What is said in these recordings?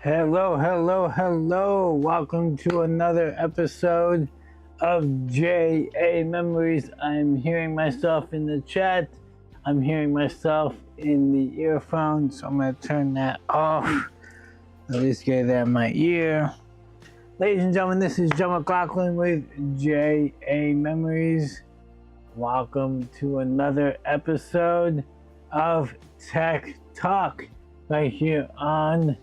Hello, hello, hello. Welcome to another episode of JAmemories. I'm hearing myself in the chat. I'm hearing myself in the earphone, so I'm going to turn that off. At least get that in my ear. Ladies and gentlemen, this is Joe McLaughlin with JAmemories. Welcome to another episode of Tech Talk right here on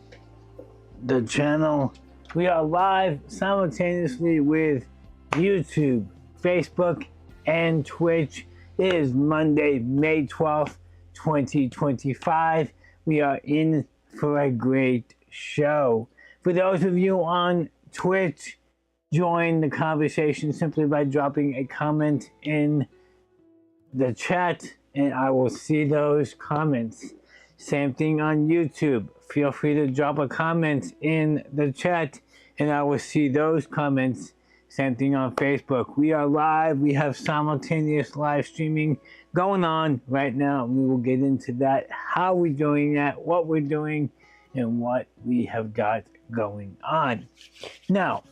the channel. We are live simultaneously with YouTube, Facebook, and Twitch. It is Monday, May 12th, 2025. We are in for a great show. For those of you on Twitch, join the conversation simply by dropping a comment in the chat, and I will see those comments. Same thing on YouTube. Feel free to drop a comment in the chat and I will see those comments. Same thing on Facebook. We are live. We have simultaneous live streaming going on right now. We will get into that, how we're doing that, what we're doing, and what we have got going on. Now,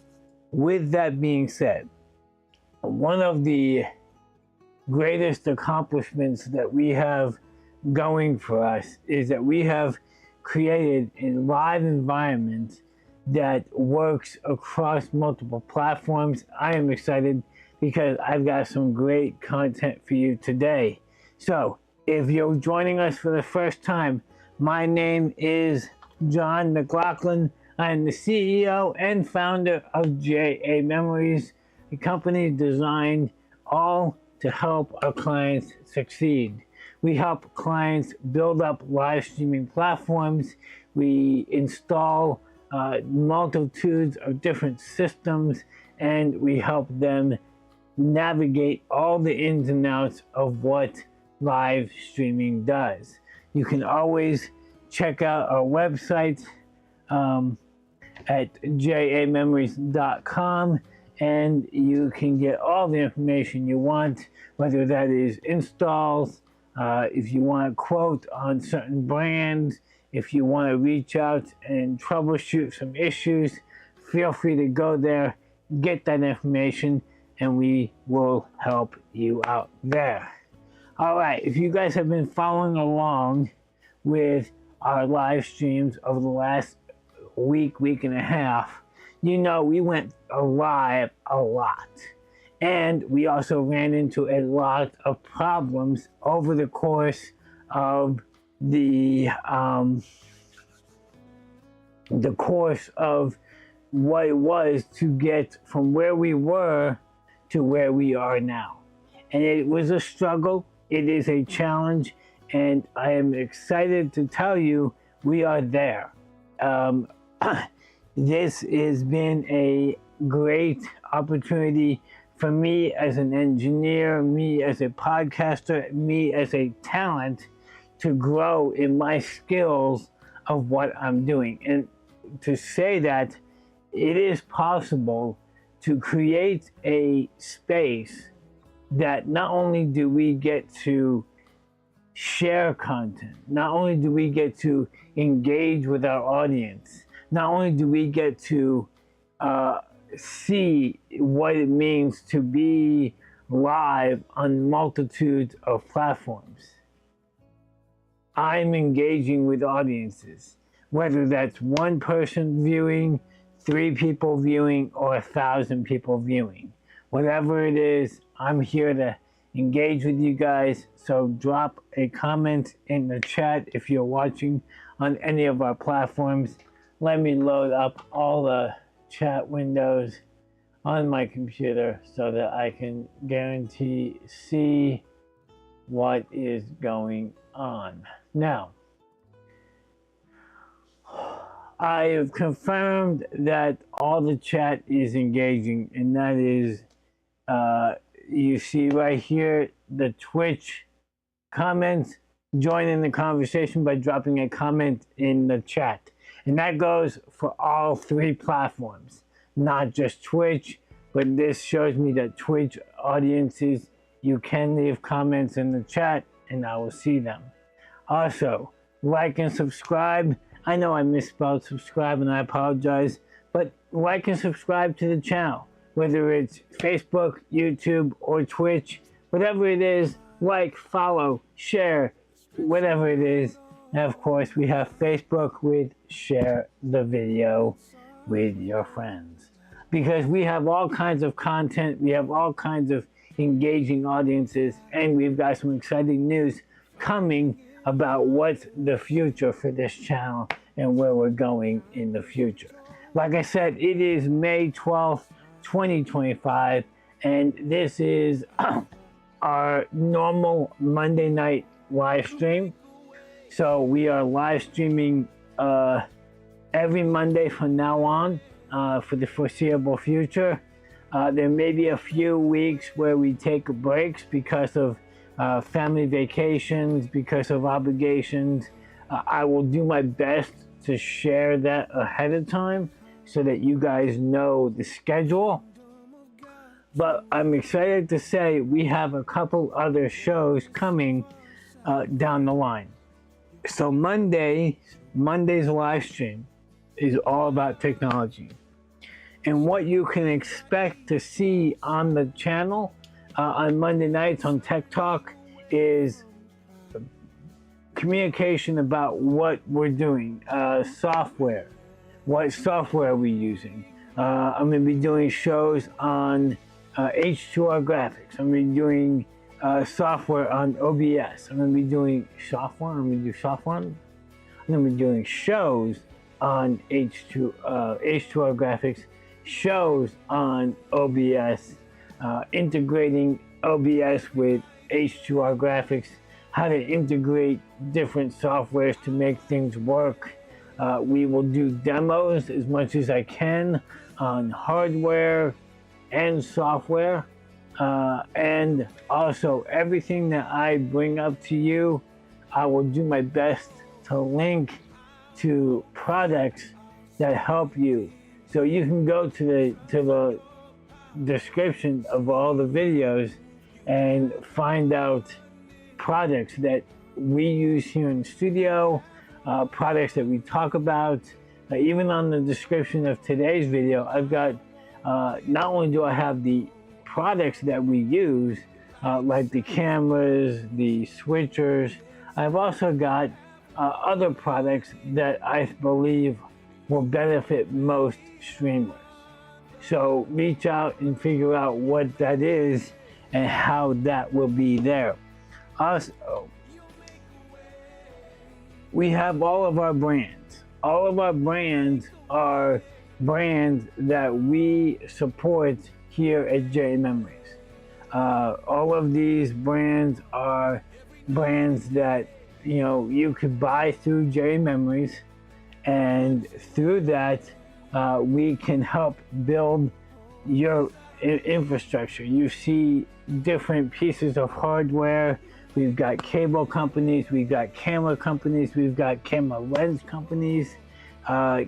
with that being said, one of the greatest accomplishments that we have going for us is that we have created a live environment that works across multiple platforms. I am excited because I've got some great content for you today. So if you're joining us for the first time, my name is John McLaughlin. I am the CEO and founder of JAmemories, a company designed all to help our clients succeed. We help clients build up live streaming platforms. We install multitudes of different systems, and we help them navigate all the ins and outs of what live streaming does. You can always check out our website at jamemories.com, and you can get all the information you want, whether that is installs, if you want a quote on certain brands, if you want to reach out and troubleshoot some issues, feel free to go there, get that information, and we will help you out there. All right, if you guys have been following along with our live streams over the last week and a half, you know we went live a lot. And we also ran into a lot of problems over the course of the course of what it was to get from where we were to where we are now. And it was a struggle. It is a challenge. And I am excited to tell you we are there. This has been a great opportunity for me as an engineer, me as a podcaster, me as a talent to grow in my skills of what I'm doing. And to say that it is possible to create a space that not only do we get to share content, not only do we get to engage with our audience, not only do we get to see what it means to be live on multitudes of platforms. I'm engaging with audiences, whether that's one person viewing, 3 people viewing, or 1,000 people viewing. Whatever it is, I'm here to engage with you guys. So drop a comment in the chat if you're watching on any of our platforms. Let me load up all the chat windows on my computer so that I can guarantee see what is going on. Now, I have confirmed that all the chat is engaging, and that is you see right here the Twitch comments. Join in the conversation by dropping a comment in the chat. And that goes for all 3 platforms, not just Twitch, but this shows me that Twitch audiences, you can leave comments in the chat and I will see them. Also, like and subscribe I know I misspelled subscribe and I apologize, but like and subscribe to the channel, whether it's Facebook, YouTube, or Twitch, whatever it is, like, follow, share, whatever it is. And of course, we have Facebook with share the video with your friends. Because we have all kinds of content, we have all kinds of engaging audiences, and we've got some exciting news coming about what's the future for this channel and where we're going in the future. Like I said, it is May 12th, 2025, and this is our normal Monday night live stream. So we are live streaming every Monday from now on for the foreseeable future. There may be a few weeks where we take breaks because of family vacations, because of obligations. I will do my best to share that ahead of time so that you guys know the schedule. But I'm excited to say we have a couple other shows coming down the line. So Monday's live stream is all about technology. And what you can expect to see on the channel on Monday nights on Tech Talk is communication about what we're doing, software, what software are we using. I'm going to be doing shows on H2R graphics. I'm going to be doing software on OBS. I'm going to be doing software. I'm going to do software. I'm going to be doing shows on H2R graphics, shows on OBS, integrating OBS with H2R graphics, how to integrate different softwares to make things work. We will do demos as much as I can on hardware and software. And also everything that I bring up to you, I will do my best to link to products that help you. So you can go to the description of all the videos and find out products that we use here in the studio, products that we talk about. Even on the description of today's video, I've got, not only do I have the products that we use, like the cameras, the switchers, I've also got other products that I believe will benefit most streamers. So reach out and figure out what that is and how that will be there. Also, we have all of our brands. All of our brands are brands that we support here at JAmemories. All of these brands are brands that you could buy through JAmemories, and through that we can help build your infrastructure. You see different pieces of hardware. We've got cable companies, we've got camera companies, we've got camera lens companies,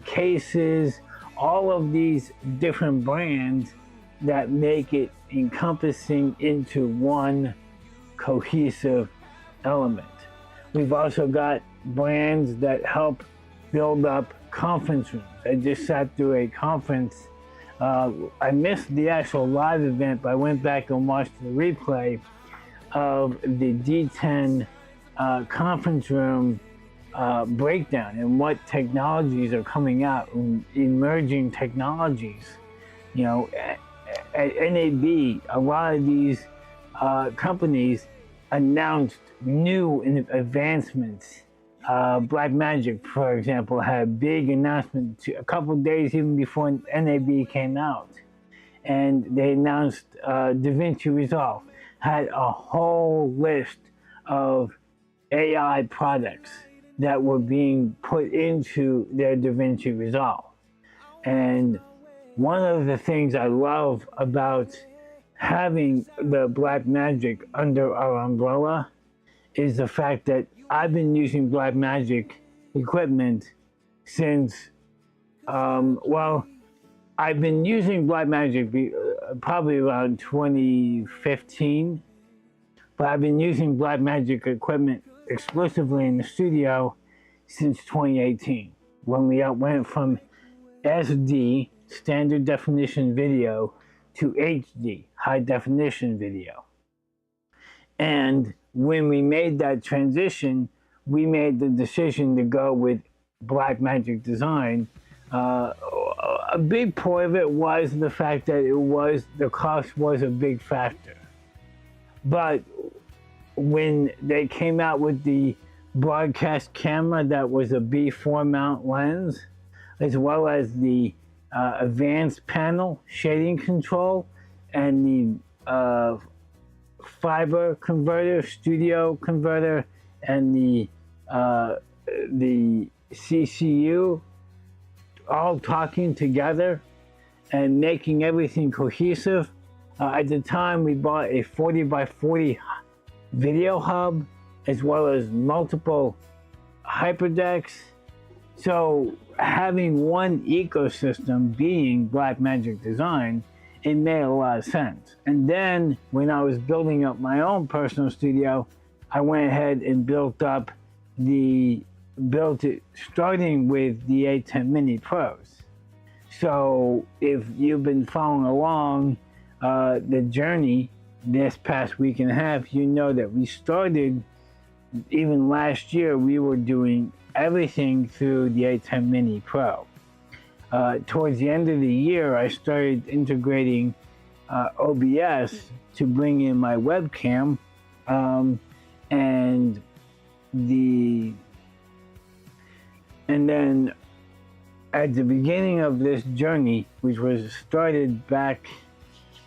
cases, all of these different brands that make it encompassing into one cohesive element. We've also got brands that help build up conference rooms. I just sat through a conference. I missed the actual live event, but I went back and watched the replay of the D10 conference room breakdown and what technologies are coming out, emerging technologies. At NAB, a lot of these companies announced new advancements. Blackmagic, for example, had a big announcement a couple of days even before NAB came out. And they announced DaVinci Resolve, had a whole list of AI products that were being put into their DaVinci Resolve. And one of the things I love about having the Blackmagic under our umbrella is the fact that I've been using Blackmagic equipment since, I've been using Blackmagic probably around 2015, but I've been using Blackmagic equipment exclusively in the studio since 2018. when we went from SD, standard definition video, to HD, high definition video. And when we made that transition, we made the decision to go with Blackmagic Design. A big part of it was the fact that the cost was a big factor. But when they came out with the broadcast camera that was a B4 mount lens, as well as the advanced panel shading control and the fiber converter, studio converter, and the CCU all talking together and making everything cohesive. At the time, we bought a 40x40 video hub, as well as multiple hyperdecks. So having one ecosystem being Blackmagic Design, it made a lot of sense. And then when I was building up my own personal studio, I went ahead and built it starting with the A10 Mini Pros. So if you've been following along the journey this past week and a half, you know that we started, even last year, we were doing everything through the A10 Mini Pro. Towards the end of the year, I started integrating OBS to bring in my webcam, and then at the beginning of this journey, which was started back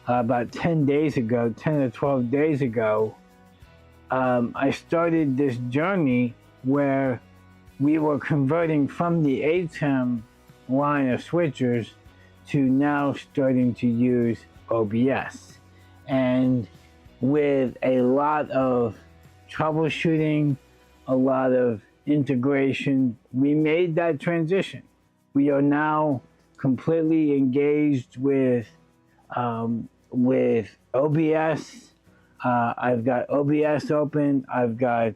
about 10 days ago, 10 or 12 days ago, I started this journey where we were converting from the ATEM line of switchers to now starting to use OBS. And with a lot of troubleshooting, a lot of integration, we made that transition. We are now completely engaged with OBS. I've got OBS open. I've got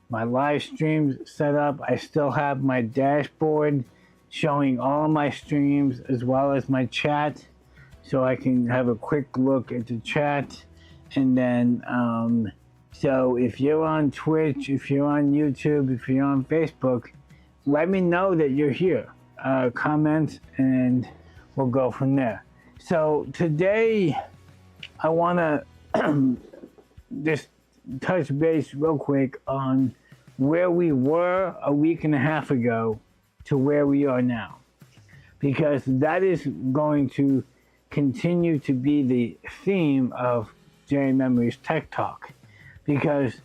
my live streams set up. I still have my dashboard showing all my streams as well as my chat, so I can have a quick look at the chat. And then, so if you're on Twitch, if you're on YouTube, if you're on Facebook, let me know that you're here. Comment, and we'll go from there. So today, I want to just touch base real quick on where we were a week and a half ago to where we are now, because that is going to continue to be the theme of JAmemories Tech Talk. Because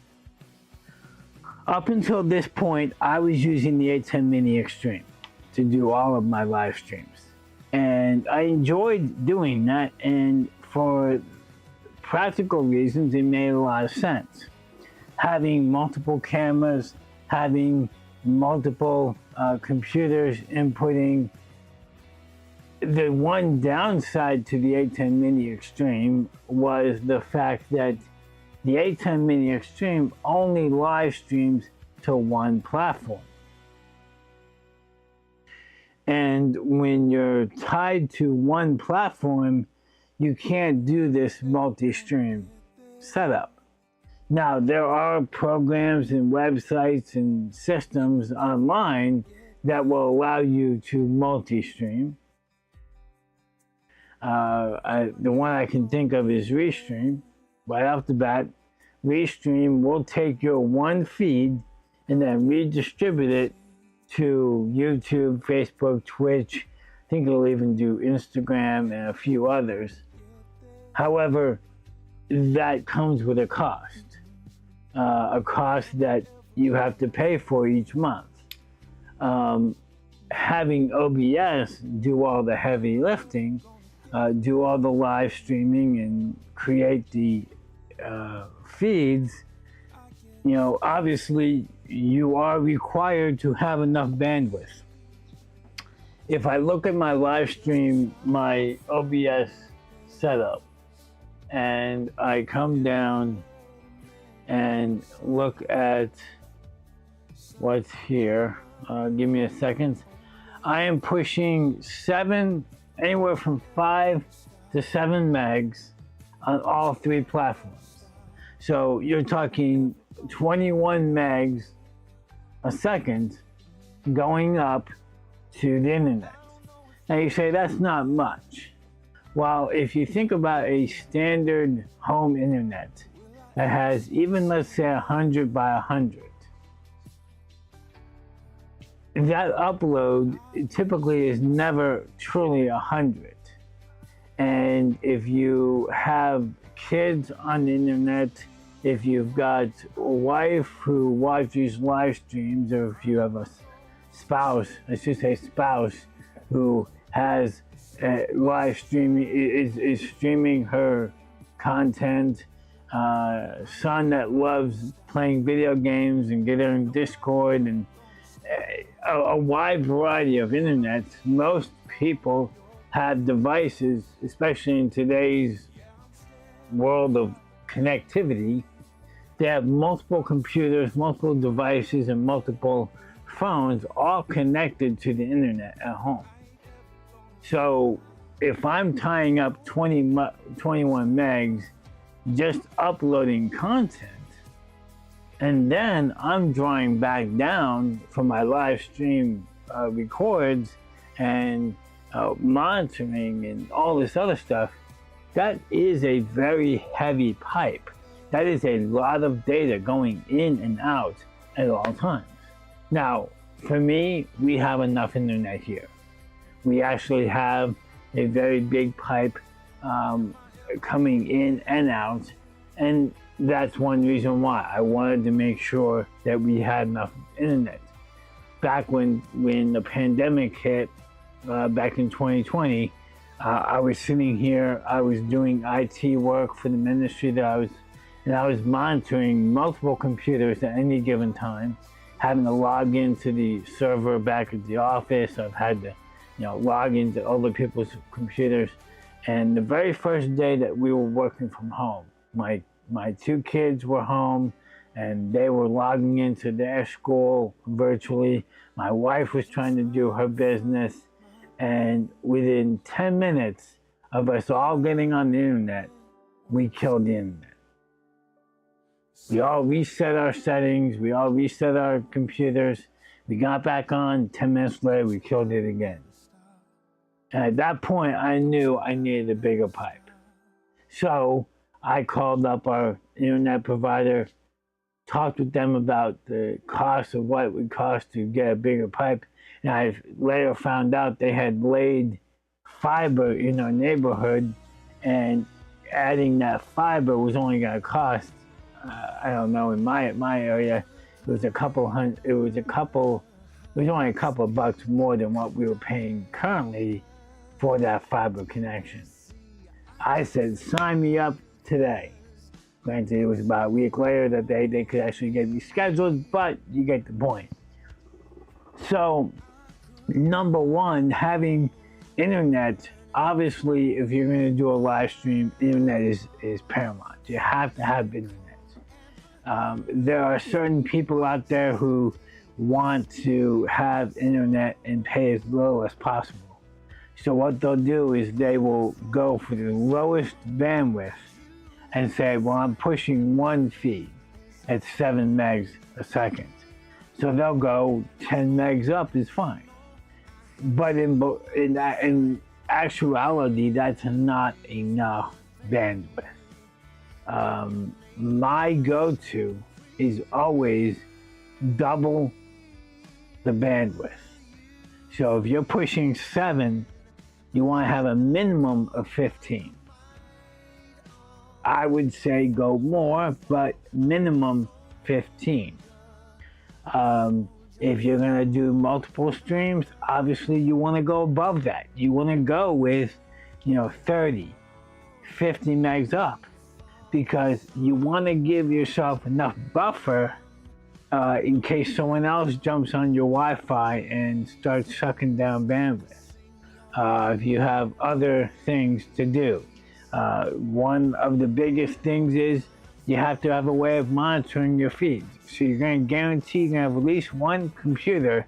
up until this point, I was using the A10 Mini Extreme to do all of my live streams, and I enjoyed doing that, and for practical reasons, it made a lot of sense. Having multiple cameras, having multiple computers inputting. The one downside to the A10 Mini Extreme was the fact that the A10 Mini Extreme only live streams to one platform. And when you're tied to one platform, you can't do this multi-stream setup. Now, there are programs and websites and systems online that will allow you to multi-stream. The one I can think of is Restream. Right off the bat, Restream will take your one feed and then redistribute it to YouTube, Facebook, Twitch. I think it'll even do Instagram and a few others. However, that comes with a cost that you have to pay for each month. Having OBS do all the heavy lifting, do all the live streaming and create the feeds, you know, obviously you are required to have enough bandwidth. If I look at my live stream, my OBS setup, and I come down and look at what's here, give me a second. I am pushing anywhere from 5 to 7 megs on all 3 platforms. So you're talking 21 megs a second going up to the internet. Now you say that's not much. Well, if you think about a standard home internet that has even, let's say, 100 by 100, that upload typically is never truly 100. And if you have kids on the internet, if you've got a wife who watches live streams, or if you have a spouse, I should say spouse, who has live streaming, is streaming her content, son that loves playing video games and getting on Discord, and a wide variety of internets. Most people have devices, especially in today's world of connectivity. They have multiple computers, multiple devices, and multiple phones all connected to the internet at home. So if I'm tying up 21 megs just uploading content, and then I'm drawing back down from my live stream records and monitoring and all this other stuff, that is a very heavy pipe. That is a lot of data going in and out at all times. Now, for me, we have enough internet here. We actually have a very big pipe coming in and out, and that's one reason why I wanted to make sure that we had enough internet. Back when the pandemic hit, back in 2020, I was sitting here, I was doing IT work for the ministry that I was monitoring multiple computers at any given time, having to log into the server back at the office. I've had to, log into other people's computers. And the very first day that we were working from home, my 2 kids were home and they were logging into their school virtually. My wife was trying to do her business. And within 10 minutes of us all getting on the internet, we killed the internet. We all reset our settings. We all reset our computers. We got back on. 10 minutes later, we killed it again. And at that point, I knew I needed a bigger pipe. So I called up our internet provider, talked with them about the cost of what it would cost to get a bigger pipe. And I later found out they had laid fiber in our neighborhood, and adding that fiber was only going to cost, I don't know, in my area, it was only a couple of bucks more than what we were paying currently for that fiber connection. I said, sign me up today. Granted, it was about a week later that they could actually get me scheduled, but you get the point. So, number one, having internet, obviously, if you're going to do a live stream, internet is paramount. You have to have internet. There are certain people out there who want to have internet and pay as little as possible. So what they'll do is they will go for the lowest bandwidth and say, well, I'm pushing one feed at 7 megs a second. So they'll go 10 megs up is fine. But in actuality, that's not enough bandwidth. My go-to is always double the bandwidth. So if you're pushing 7, you want to have a minimum of 15. I would say go more, but minimum 15. If you're going to do multiple streams, obviously you want to go above that. You want to go with, 30, 50 megs up, because you want to give yourself enough buffer in case someone else jumps on your Wi-Fi and starts sucking down bandwidth. If you have other things to do. One of the biggest things is you have to have a way of monitoring your feeds. So you're going to guarantee you're going to have at least one computer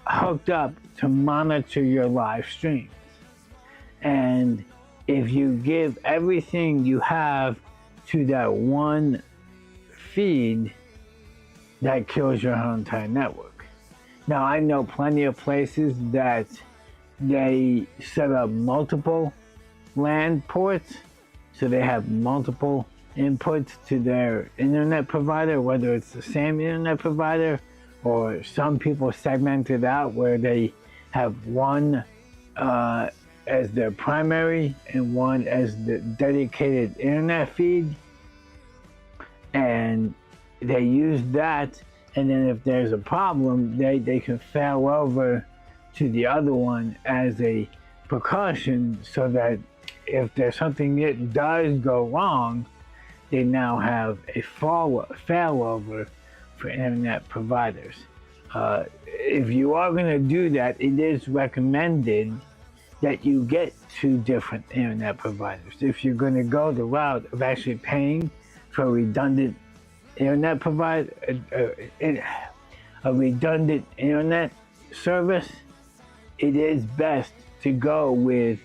hooked up to monitor your live streams. And if you give everything you have to that one feed, that kills your whole entire network. Now, I know plenty of places that they set up multiple LAN ports, so they have multiple inputs to their internet provider, whether it's the same internet provider or some people segment it out where they have one as their primary and one as the dedicated internet feed, and they use that, and then if there's a problem, they can fail over to the other one as a precaution, so that if there's something that does go wrong, they now have a failover for internet providers. If you are going to do that, it is recommended that you get 2 different internet providers. If you're going to go the route of actually paying for a redundant internet provider, a redundant internet service, it is best to go with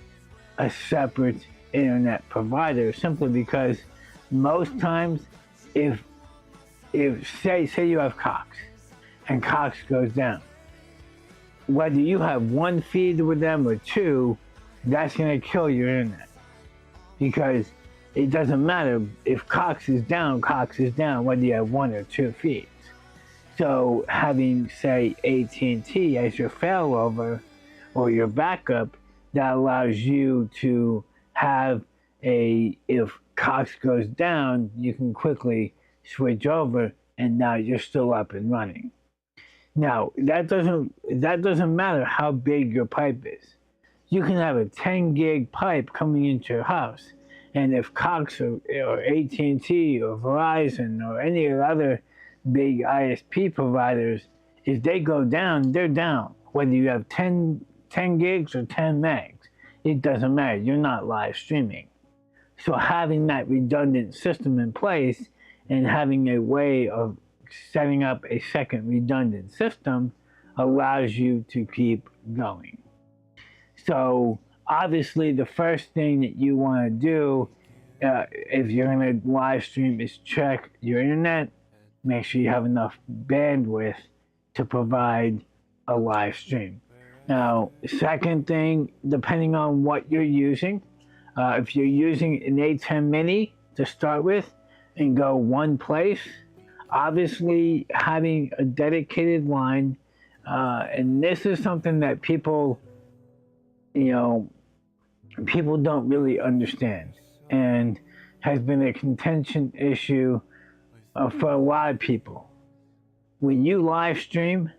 a separate internet provider, simply because most times if say you have Cox and Cox goes down, whether you have one feed with them or 2, that's going to kill your internet, because it doesn't matter if Cox is down, whether you have 1 or 2 feeds. So having, say, AT&T as your failover or your backup, that allows you to have if Cox goes down, you can quickly switch over, and now you're still up and running. Now, that doesn't matter how big your pipe is. You can have a 10 gig pipe coming into your house, and if Cox or AT&T or Verizon or any of the other big ISP providers, if they go down, they're down. Whether you have 10 gigs or 10 megs, it doesn't matter. You're not live streaming. So having that redundant system in place and having a way of setting up a second redundant system allows you to keep going. So obviously the first thing that you want to do if you're going to live stream is check your internet. Make sure you have enough bandwidth to provide a live stream. Now, second thing, depending on what you're using, if you're using an A10 mini to start with and go one place, obviously having a dedicated line, and this is something that people don't really understand, and has been a contention issue for a lot of people. When you live stream,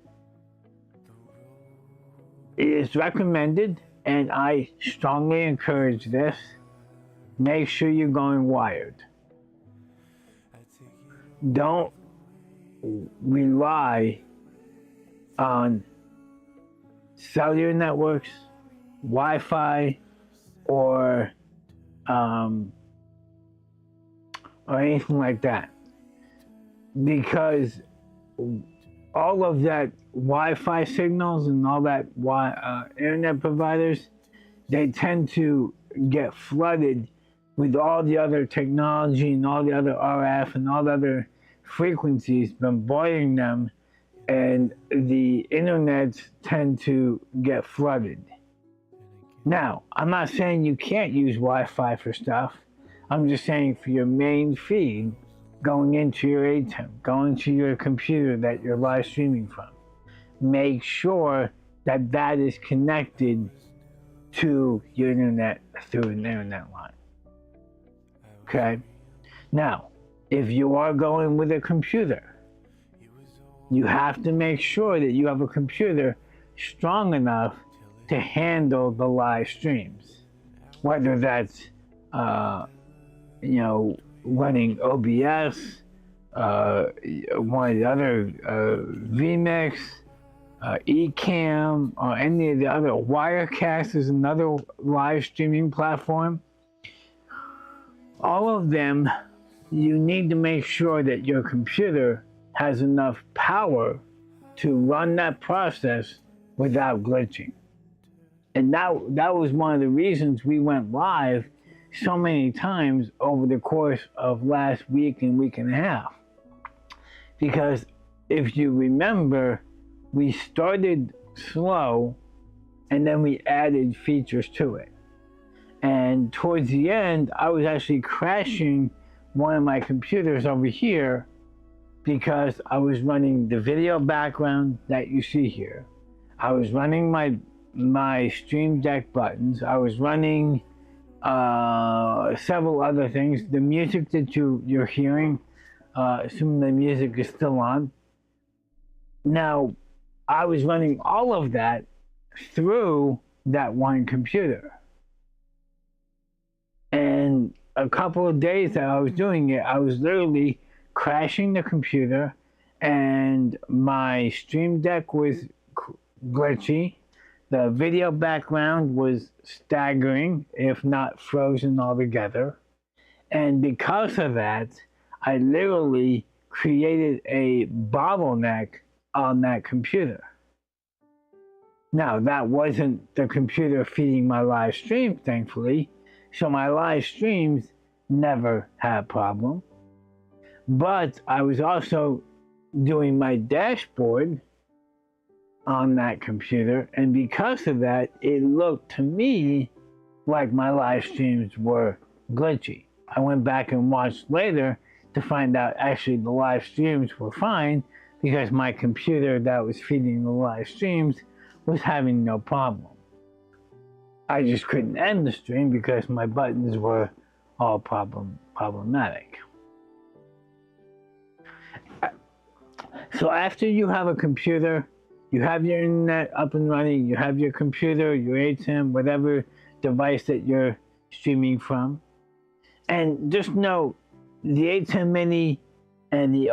it is recommended, and I strongly encourage this, make sure you're going wired. Don't rely on cellular networks, Wi-Fi, or anything like that, because all of that Wi-Fi signals and all that internet providers, they tend to get flooded with all the other technology and all the other RF and all the other frequencies bombarding them, and the internets tend to get flooded. Now, I'm not saying you can't use Wi-Fi for stuff. I'm just saying for your main feed, going into your ATEM, going to your computer that you're live streaming from, make sure that that is connected to your internet through an internet line. Okay? Now, if you are going with a computer, you have to make sure that you have a computer strong enough to handle the live streams. Whether that's, running OBS, one of the other vMix, Ecamm, or any of the other. Wirecast is another live streaming platform. All of them, you need to make sure that your computer has enough power to run that process without glitching. And that was one of the reasons we went live so many times over the course of last week and week and a half. Because if you remember, we started slow and then we added features to it. And towards the end, I was actually crashing one of my computers over here because I was running the video background that you see here. I was running my Stream Deck buttons. I was running several other things. The music that you're hearing, assuming the music is still on. Now, I was running all of that through that one computer. And a couple of days that I was doing it, I was literally crashing the computer, and my Stream Deck was glitchy. The video background was staggering, if not frozen altogether. And because of that, I literally created a bottleneck on that computer. Now, that wasn't the computer feeding my live stream, thankfully, so my live streams never had a problem. But I was also doing my dashboard on that computer, and because of that, it looked to me like my live streams were glitchy. I went back and watched later to find out actually the live streams were fine because my computer that was feeding the live streams was having no problem. I just couldn't end the stream because my buttons were all problematic. So after you have a computer, you have your internet up and running, you have your computer, your ATEM, whatever device that you're streaming from. And just know, the ATEM Mini and the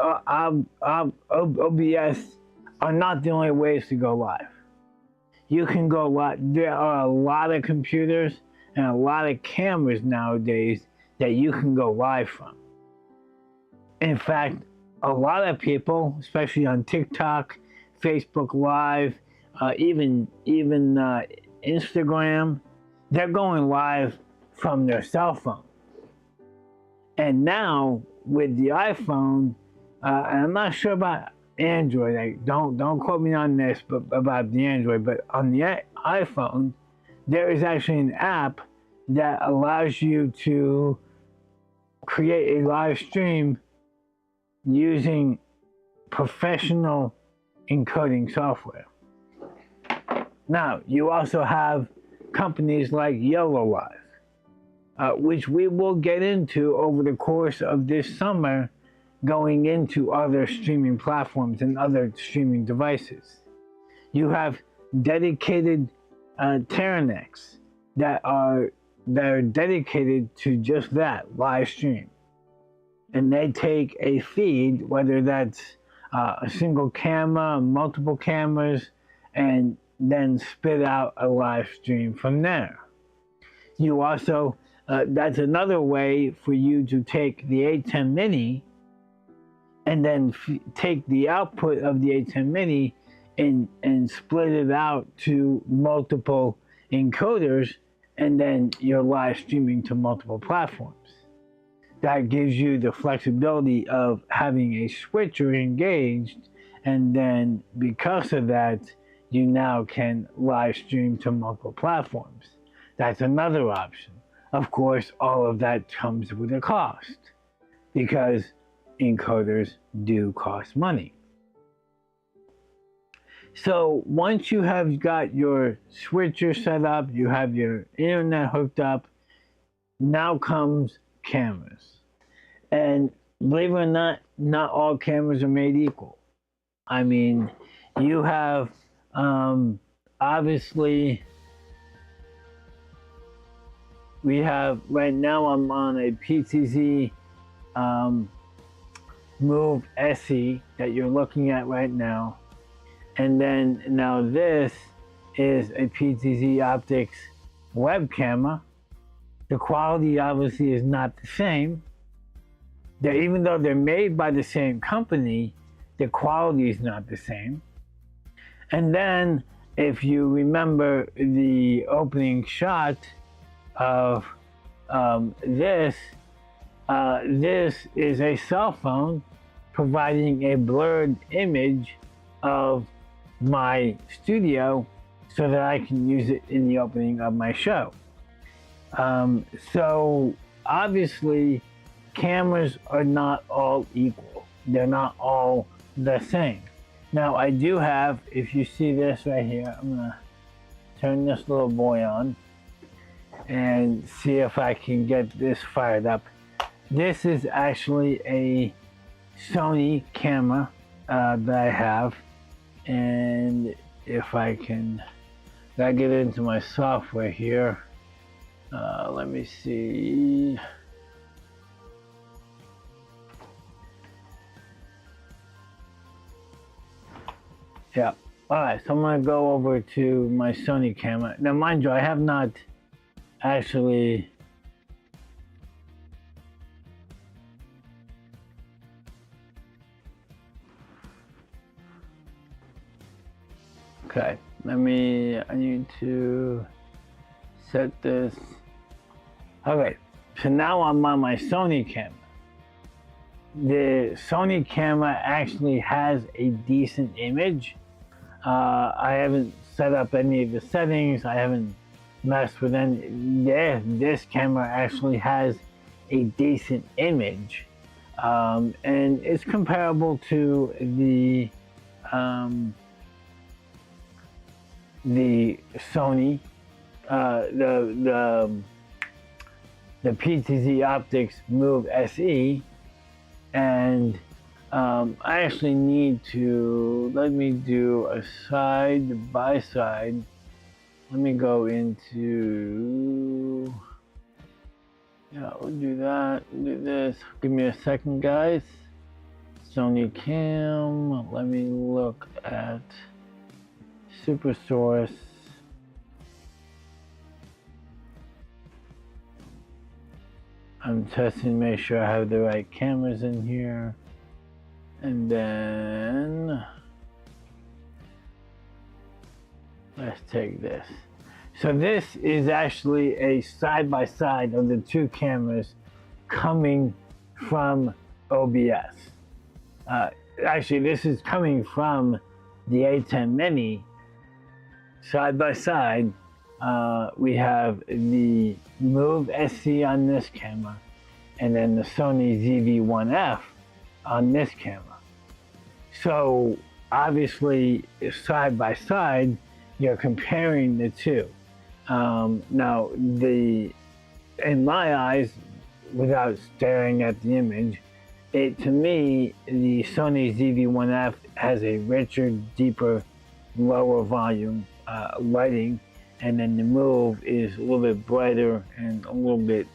OBS are not the only ways to go live. You can go live. There are a lot of computers and a lot of cameras nowadays that you can go live from. In fact, a lot of people, especially on TikTok, Facebook Live, even Instagram, they're going live from their cell phone. And now with the iPhone, and I'm not sure about Android. Like, don't quote me on this, but about the Android. But on the iPhone, there is actually an app that allows you to create a live stream using professional encoding software. Now, you also have companies like YOLO Live, which we will get into over the course of this summer, going into other streaming platforms and other streaming devices. You have dedicated Terranets that are dedicated to just that, live stream. And they take a feed, whether that's a single camera, multiple cameras, and then spit out a live stream from there. You also, that's another way for you to take the ATEM Mini and then take the output of the ATEM Mini and split it out to multiple encoders, and then you're live streaming to multiple platforms. That gives you the flexibility of having a switcher engaged, and then because of that, you now can live stream to multiple platforms. That's another option. Of course, all of that comes with a cost because encoders do cost money. So once you have got your switcher set up, you have your internet hooked up, now comes cameras. And believe it or not all cameras are made equal. I mean, you have obviously, we have, right now I'm on a PTZ Move SE that you're looking at right now. And then now this is a PTZ Optics web camera. The quality obviously is not the same. Even though they're made by the same company, the quality is not the same. And then if you remember the opening shot of this is a cell phone providing a blurred image of my studio so that I can use it in the opening of my show. So obviously cameras are not all equal. They're not all the same. Now I do have, if you see this right here, I'm gonna turn this little boy on and see if I can get this fired up. This is actually a Sony camera that I have, and if I can, gotta get into my software here. Let me see. Yeah. Alright, so I'm gonna go over to my Sony camera. Now mind you, I have not actually okay, I need to set this. Okay, so now I'm on my Sony camera. The Sony camera actually has a decent image. I haven't set up any of the settings. I haven't messed with any. This camera actually has a decent image, and it's comparable to the Sony, the PTZ Optics Move SE, and I actually need to, let me do a side by side. Let me go into, yeah, we'll do that, we'll do this. Give me a second, guys. Sony Cam, let me look at Super Source. I'm testing to make sure I have the right cameras in here. And then let's take this. So this is actually a side-by-side of the two cameras coming from OBS. Actually, this is coming from the A10 Mini. Side by side, we have the Move SC on this camera, and then the Sony ZV-1F on this camera. So obviously, side by side, you're comparing the two. Now, in my eyes, without staring at the image, to me, the Sony ZV-1F has a richer, deeper, lower volume lighting, and then the Move is a little bit brighter and a little bit,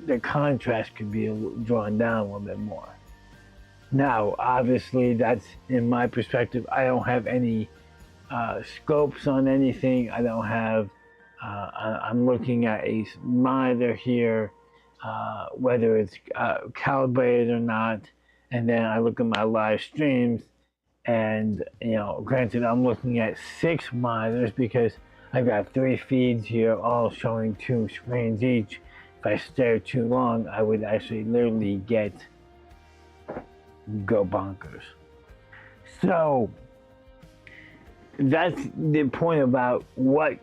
the contrast could be drawn down a little bit more. Now, obviously, that's in my perspective. I don't have any scopes on anything. I don't have, I'm looking at a monitor here, whether it's calibrated or not, and then I look at my live streams, and granted, I'm looking at 6 monitors because I've got 3 feeds here, all showing 2 screens each. If I stare too long, I would actually literally go bonkers. So that's the point about what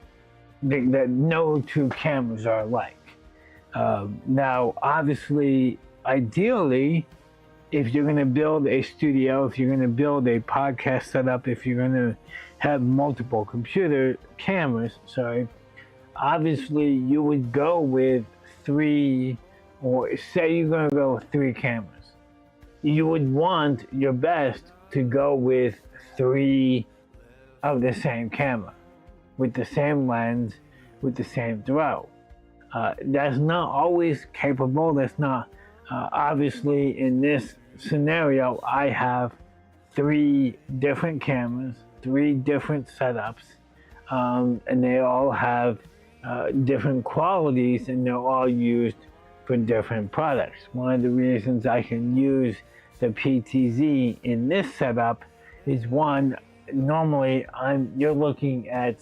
that no two cameras are alike. Now, obviously, ideally, if you're going to build a studio, if you're going to build a podcast setup, if you're going to have multiple cameras, obviously you would go with 3, or say you're going to go with 3 cameras. You would want your best to go with 3 of the same camera, with the same lens, with the same throw. That's not always capable. That's not, obviously in this scenario, I have 3 different cameras, 3 different setups, and they all have different qualities, and they're all used for different products. One of the reasons I can use the PTZ in this setup is, one, normally you're looking at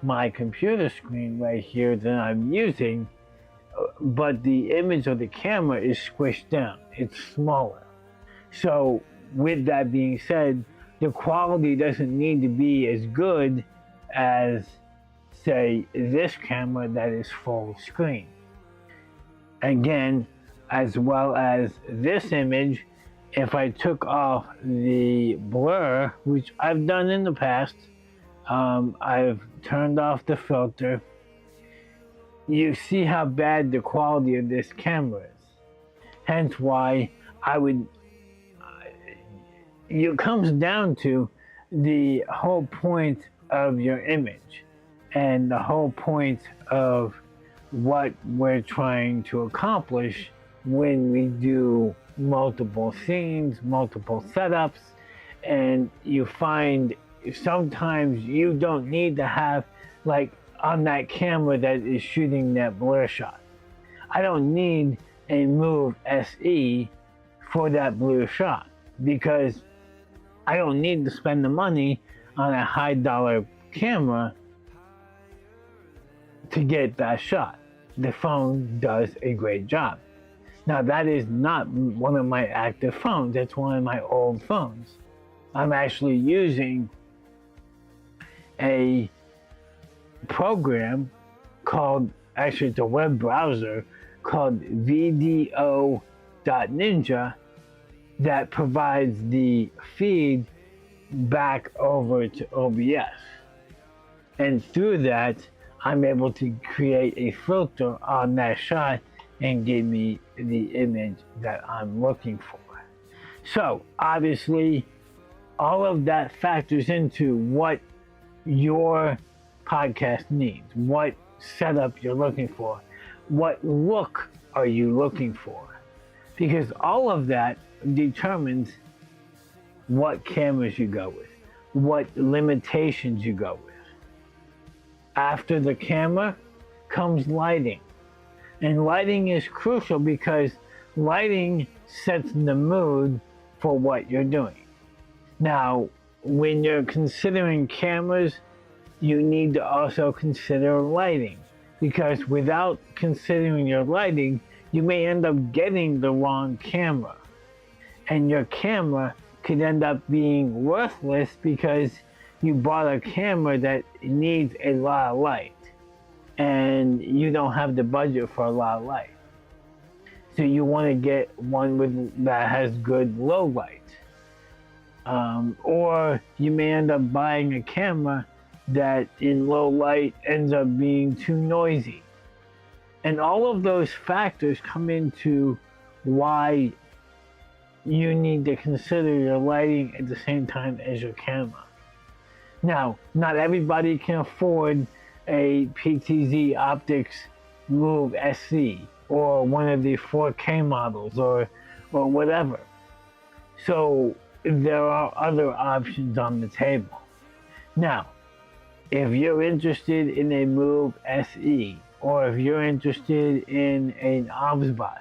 my computer screen right here that I'm using, but the image of the camera is squished down. It's smaller. So with that being said, the quality doesn't need to be as good as, say, this camera that is full screen. Again, as well as this image, if I took off the blur, which I've done in the past, I've turned off the filter, you see how bad the quality of this camera is. Hence why it comes down to the whole point of your image and the whole point of what we're trying to accomplish when we do multiple scenes, multiple setups, and you find sometimes you don't need to have, like on that camera that is shooting that blur shot, I don't need a Move SE for that blur shot because I don't need to spend the money on a high dollar camera to get that shot. The phone does a great job. Now that is not one of my active phones, that's one of my old phones. I'm actually using a program called, actually it's a web browser called VDO.Ninja that provides the feed back over to OBS. And through that, I'm able to create a filter on that shot and give me the image that I'm looking for. So obviously, all of that factors into what your podcast needs, what setup you're looking for, what look are you looking for, because all of that determines what cameras you go with, what limitations you go with. After the camera comes lighting, and lighting is crucial because lighting sets the mood for what you're doing. Now, when you're considering cameras, you need to also consider lighting, because without considering your lighting, you may end up getting the wrong camera. And your camera could end up being worthless because you bought a camera that needs a lot of light and you don't have the budget for a lot of light. So you want to get one that has good low light. Or you may end up buying a camera that in low light ends up being too noisy. And all of those factors come into why you need to consider your lighting at the same time as your camera. Now, not everybody can afford a PTZ Optics Move SC or one of the 4K models or whatever. So there are other options on the table. Now, if you're interested in a Move SE or if you're interested in an OBSBot,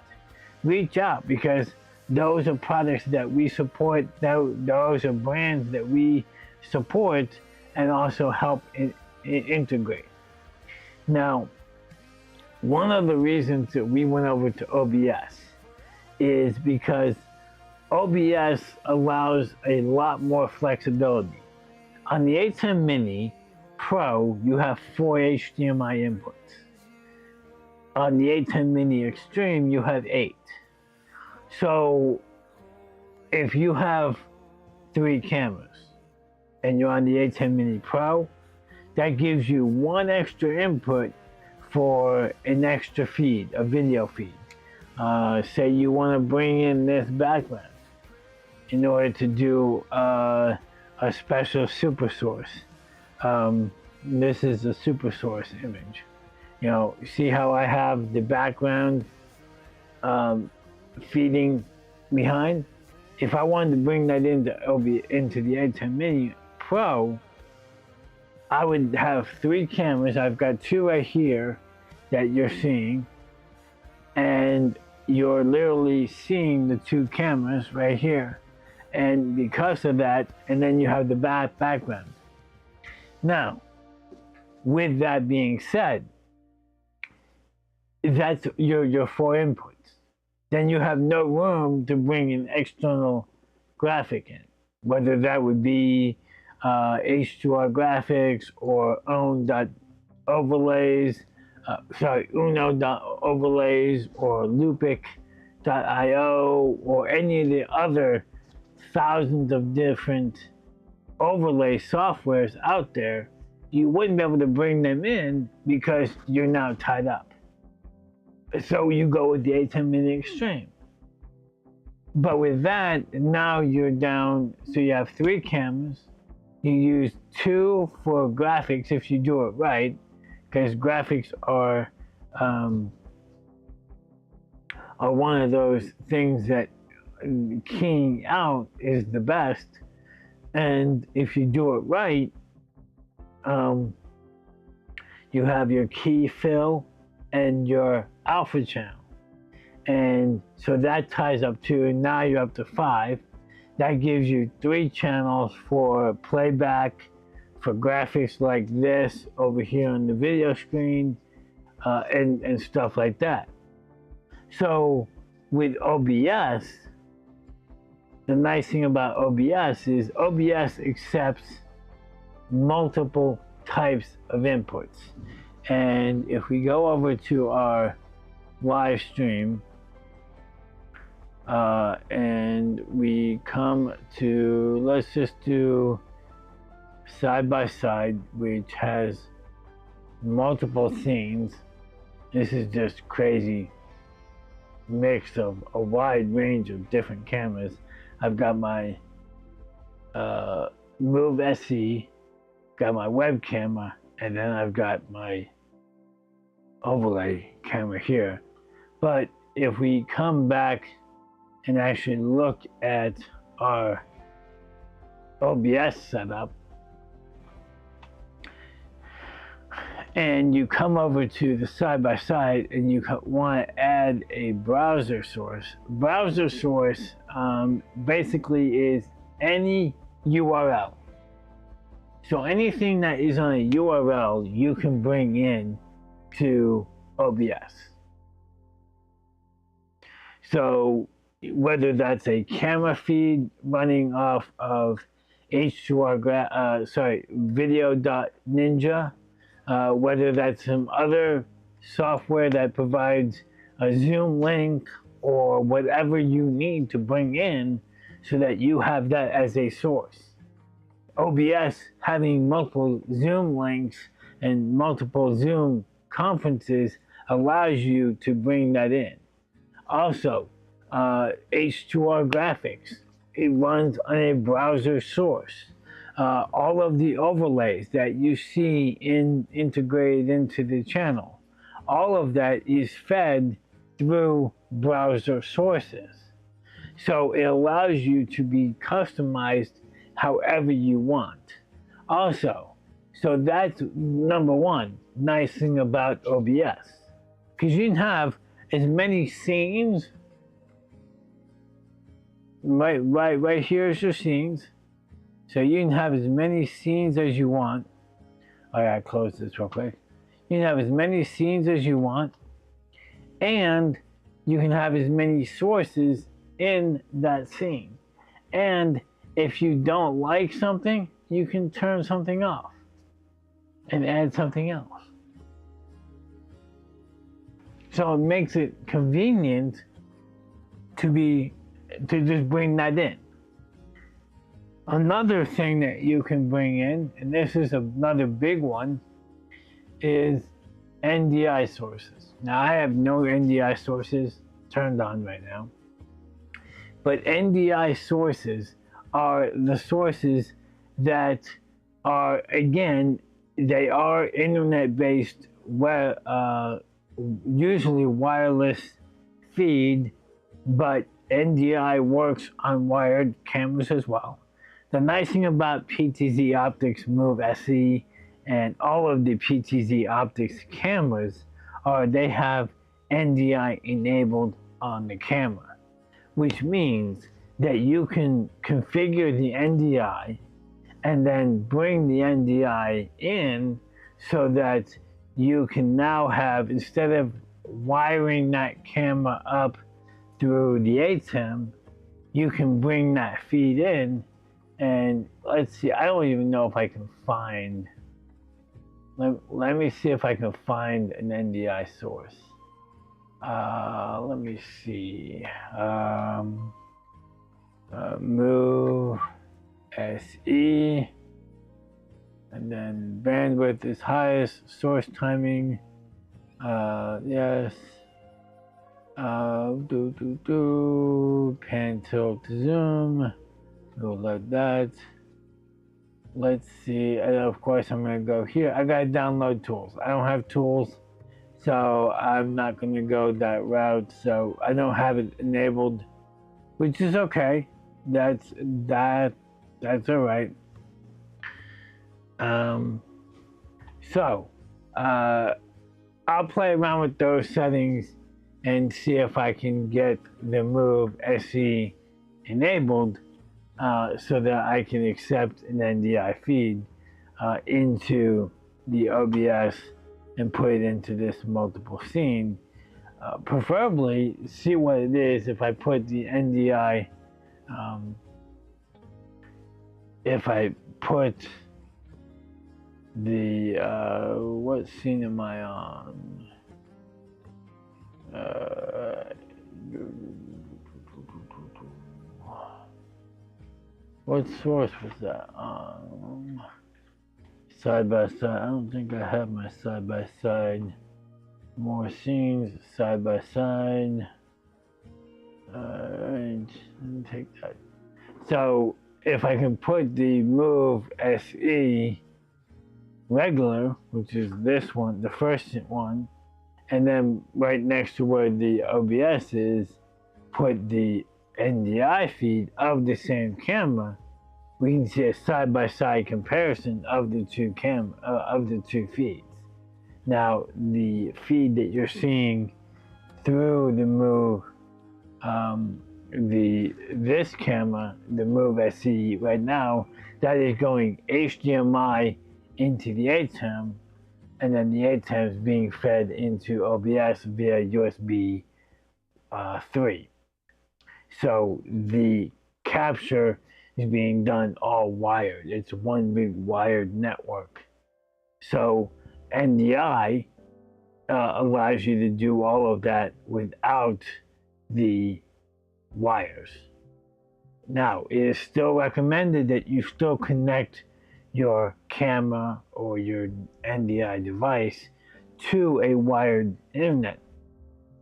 reach out, because those are products that we support, those are brands that we support and also help integrate. Now, one of the reasons that we went over to OBS is because OBS allows a lot more flexibility. On the A10 Mini Pro, you have 4 HDMI inputs. On the A10 Mini Extreme, you have 8. So if you have 3 cameras and you're on the A10 Mini Pro, that gives you 1 extra input for an extra feed, a video feed. Say you want to bring in this background in order to do a special super source. This is a super source image. You know, see how I have the background feeding behind? If I wanted to bring that into the A10 Mini Pro, I would have 3 cameras. I've got 2 right here that you're seeing, and you're literally seeing the 2 cameras right here. And because of that, and then you have the background. Now, with that being said, that's your four inputs. Then you have no room to bring an external graphic in, whether that would be H2R graphics or own.overlays, Uno.overlays or Lupic.io or any of the other thousands of different overlay softwares out there. You wouldn't be able to bring them in because you're now tied up. So you go with the A10 Mini Extreme. But with that, now you're down, so you have 3 cameras. You use 2 for graphics if you do it right, because graphics are one of those things that keying out is the best. And if you do it right, you have your key fill and your alpha channel. And so that ties up to, and now you're up to 5. That gives you 3 channels for playback, for graphics like this over here on the video screen, and stuff like that. So with OBS, the nice thing about OBS is OBS accepts multiple types of inputs. And if we go over to our live stream, and we come to, let's just do side by side, which has multiple scenes. This is just crazy mix of a wide range of different cameras. I've got my Move SE, got my web camera, and then I've got my overlay camera here. But if we come back and actually look at our OBS setup, and you come over to the side-by-side and you want to add a browser source. Browser source basically is any URL. So anything that is on a URL, you can bring in to OBS. So whether that's a camera feed running off of video.ninja, whether that's some other software that provides a Zoom link or whatever you need to bring in so that you have that as a source. OBS having multiple Zoom links and multiple Zoom conferences allows you to bring that in. Also, H2R graphics, it runs on a browser source. All of the overlays that you see integrated into the channel, all of that is fed through browser sources. So it allows you to be customized however you want. Also, so that's number one nice thing about OBS, because you can have as many scenes. Right here is your scenes. So you can have as many scenes as you want. I gotta close this real quick. You can have as many scenes as you want, and you can have as many sources in that scene. And if you don't like something, you can turn something off and add something else. So it makes it convenient to just bring that in. Another thing that you can bring in, and this is another big one, is NDI sources. Now I have no NDI sources turned on right now, but NDI sources are the sources that are, again, they are internet-based, usually wireless feed, but NDI works on wired cameras as well. The nice thing about PTZ Optics Move SE and all of the PTZ Optics cameras are they have NDI enabled on the camera, which means that you can configure the NDI and then bring the NDI in so that you can now have, instead of wiring that camera up through the ATEM, you can bring that feed in. And let's see, I don't even know if I can find, let me see if I can find an NDI source. Let me see. Move SE, and then bandwidth is highest, source timing, yes, pan tilt zoom, we'll let that. Let's see, and of course I'm gonna go here. I gotta download tools. I don't have tools, so I'm not gonna go that route, so I don't have it enabled, which is okay. That's all right. So I'll play around with those settings and see if I can get the Move SE enabled so that I can accept an NDI feed into the OBS and put it into this multiple scene. Preferably see what it is if I put the NDI, if I put the, what scene am I on? What source was that? Side by side. I don't think I have my side by side. More scenes, side by side. Alright, let me take that. So if I can put the Move SE regular, which is this one, the first one, and then right next to where the OBS is, put the NDI feed of the same camera, we can see a side-by-side comparison of the two feeds. Now, the feed that you're seeing through the Move, this camera, the Move SE right now, that is going HDMI into the ATEM, and then the ATEM is being fed into OBS via USB 3. So the capture is being done all wired. It's one big wired network. So NDI allows you to do all of that without the wires. Now, it is still recommended that you still connect your camera or your NDI device to a wired internet.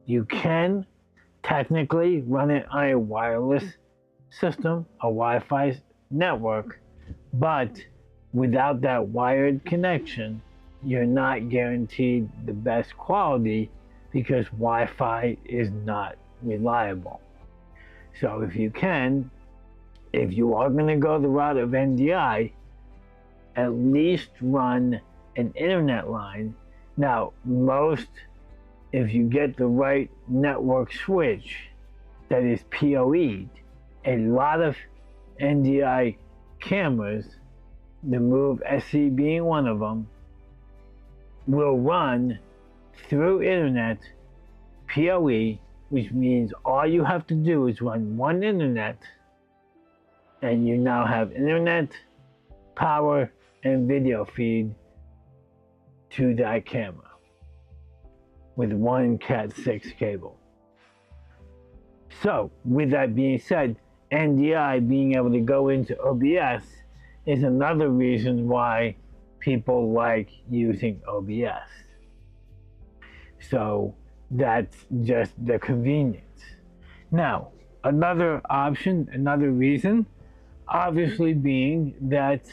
You can technically run it on a wireless system, a Wi-Fi network, but without that wired connection, you're not guaranteed the best quality because Wi-Fi is not reliable. So if you are going to go the route of NDI, at least run an internet line. Now, if you get the right network switch that is PoE'd, a lot of NDI cameras, the Move SE being one of them, will run through internet PoE, which means all you have to do is run one internet, and you now have internet, power, and video feed to that camera with one Cat6 cable. So, with that being said, NDI being able to go into OBS is another reason why people like using OBS. So, that's just the convenience. Now, another option, another reason, obviously being that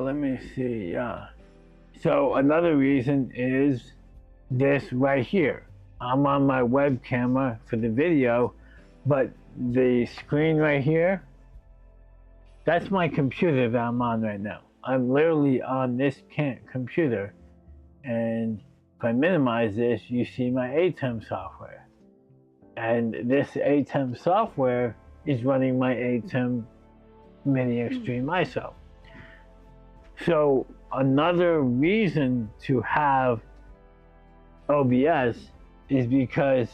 let me see, so another reason is this right here. I'm on my web camera for the video, but the screen right here, that's my computer that I'm on right now. I'm literally on this computer, and If I minimize this, you see my ATEM software. And this ATEM software is running my ATEM Mini Extreme ISO. So another reason to have OBS is because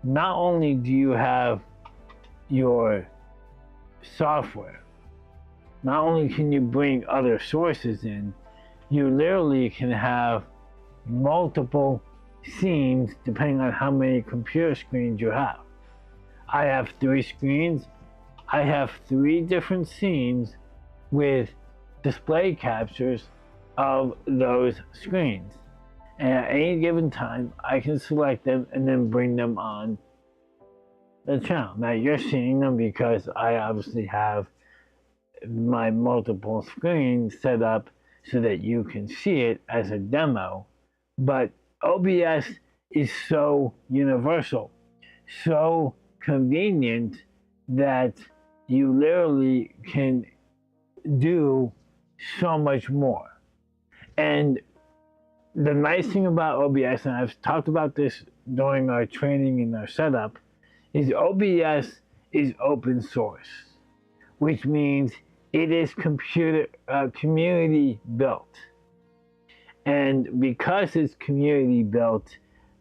not only do you have your software, not only can you bring other sources in, you literally can have multiple scenes depending on how many computer screens you have. I have 3 screens. I have 3 different scenes with display captures of those screens. And at any given time, I can select them and then bring them on the channel. Now you're seeing them because I obviously have my multiple screens set up so that you can see it as a demo. But OBS is so universal, so convenient that you literally can do so much more. And the nice thing about OBS, and I've talked about this during our training and our setup, is OBS is open source, which means it is community built. And because it's community built,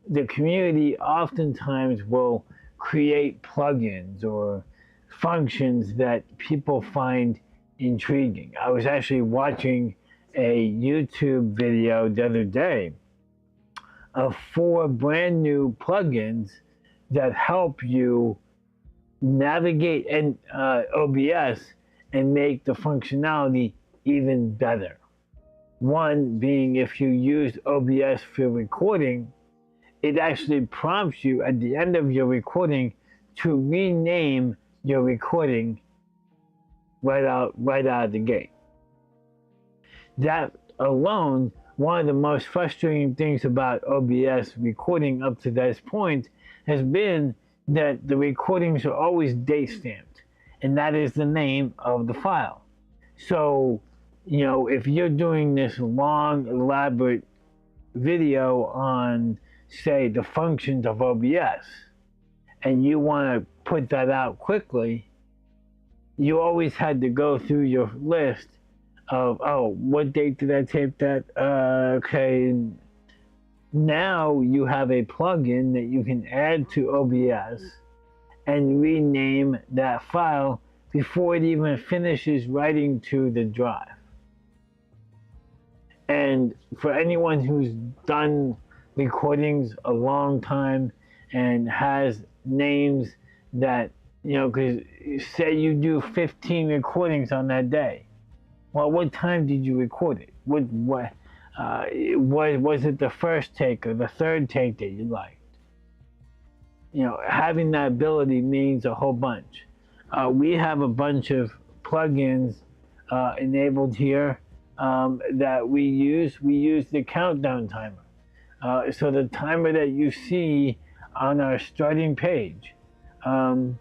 the community oftentimes will create plugins or functions that people find intriguing. I was actually watching a YouTube video the other day of 4 brand new plugins that help you navigate OBS and make the functionality even better. One being, if you use OBS for recording, it actually prompts you at the end of your recording to rename your recording right out of the gate. That alone, one of the most frustrating things about OBS recording up to this point has been that the recordings are always date stamped, and that is the name of the file. So, you know, if you're doing this long, elaborate video on, say, the functions of OBS, and you want to put that out quickly, you always had to go through your list of, oh, what date did I tape that? Okay. Now you have a plugin that you can add to OBS and rename that file before it even finishes writing to the drive. And for anyone who's done recordings a long time and has names that, you know, because say you do 15 recordings on that day. Well, what time did you record it? Was it the first take or the third take that you liked? You know, having that ability means a whole bunch. We have a bunch of plugins enabled here that we use. We use the countdown timer. So the timer that you see on our starting page, the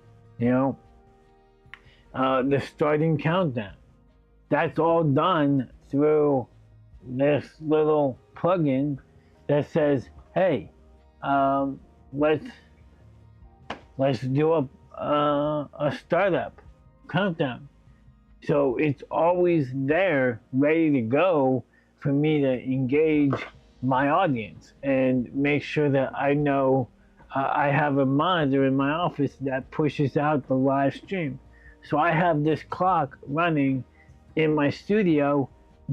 starting countdown, that's all done through this little plugin that says, hey, let's do a startup countdown. So it's always there, ready to go for me to engage my audience and make sure that I know I have a monitor in my office that pushes out the live stream. So I have this clock running in my studio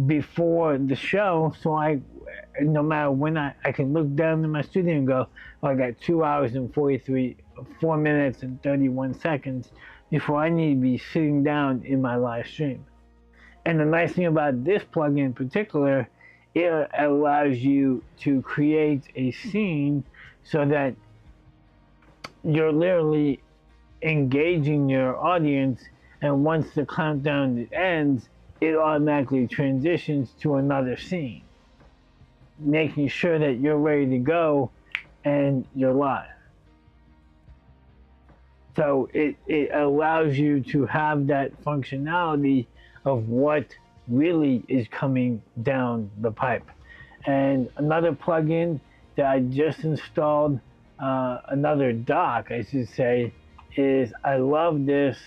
before the show, so no matter when I can look down in my studio and go, oh, I got 2 hours and 4 minutes and 31 seconds before I need to be sitting down in my live stream. And the nice thing about this plugin in particular, it allows you to create a scene so that you're literally engaging your audience, and once the countdown ends, it automatically transitions to another scene, making sure that you're ready to go and you're live. So it allows you to have that functionality of what really is coming down the pipe. And another plugin that I just installed, another dock, I should say, is I love this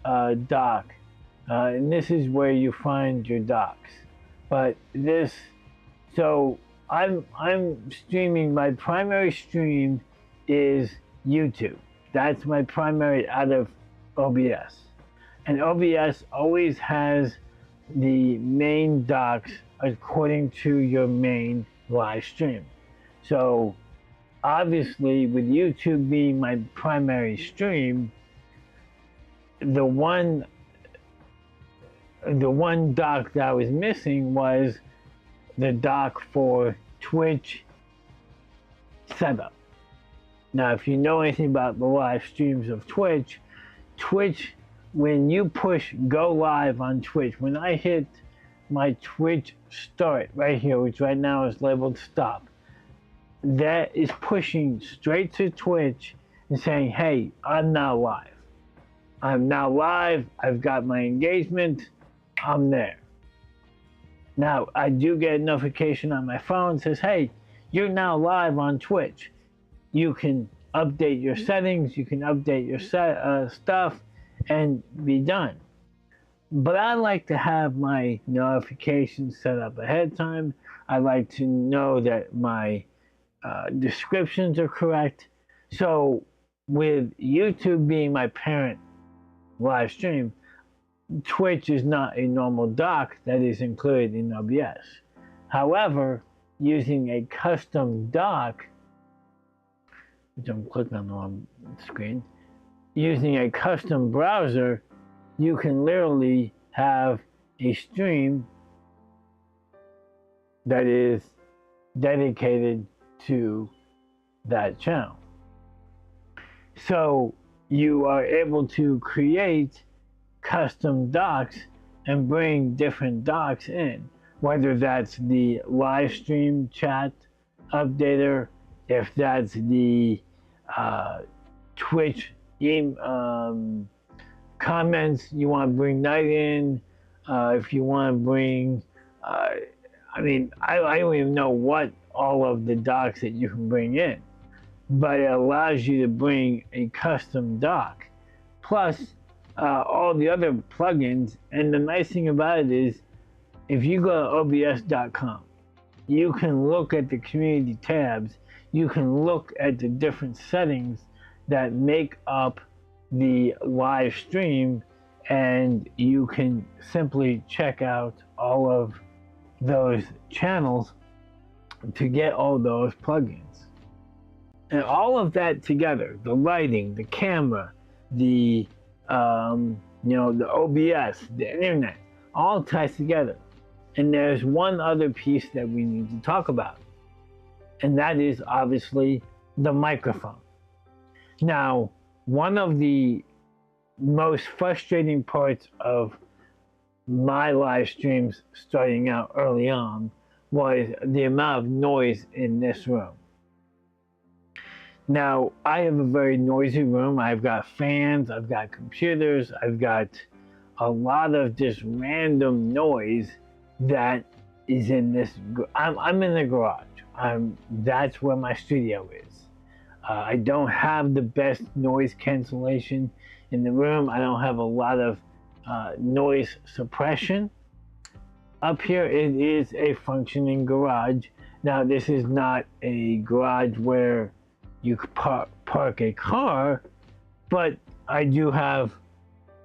dock. And this is where you find your docks. But this, so I'm streaming, my primary stream is YouTube. That's my primary out of OBS. And OBS always has the main docks according to your main live stream. So obviously with YouTube being my primary stream, the one dock that I was missing was the dock for Twitch setup. Now, if you know anything about the live streams of Twitch, when you push go live on Twitch, when I hit my Twitch start right here, which right now is labeled stop, that is pushing straight to Twitch and saying, hey, I'm now live. I'm now live. I've got my engagement. I'm there. Now, I do get a notification on my phone that says, hey, you're now live on Twitch. You can update your settings, you can update your stuff, and be done. But I like to have my notifications set up ahead of time. I like to know that my descriptions are correct. So with YouTube being my parent live stream, Twitch is not a normal dock that is included in OBS. However, using a custom dock, which I'm clicking on the wrong screen, using a custom browser, you can literally have a stream that is dedicated to that channel. So you are able to create custom docks and bring different docks in, whether that's the live stream chat updater, if that's the Twitch comments you want to bring that in, if you want to bring, I don't even know what all of the docks that you can bring in, but it allows you to bring a custom dock, plus all the other plugins. And the nice thing about it is, if you go to obs.com, you can look at the community tabs, you can look at the different settings that make up the live stream, and you can simply check out all of those channels to get all those plugins. And all of that together, the lighting, the camera, the the OBS, the internet, all ties together. And there's one other piece that we need to talk about, and that is obviously the microphone. Now, one of the most frustrating parts of my live streams starting out early on was the amount of noise in this room. Now, I have a very noisy room. I've got fans, I've got computers, I've got a lot of just random noise that is in this. I'm in the garage. That's where my studio is. I don't have the best noise cancellation in the room. I don't have a lot of noise suppression. Up here, it is a functioning garage. Now, this is not a garage where you could park a car, but I do have,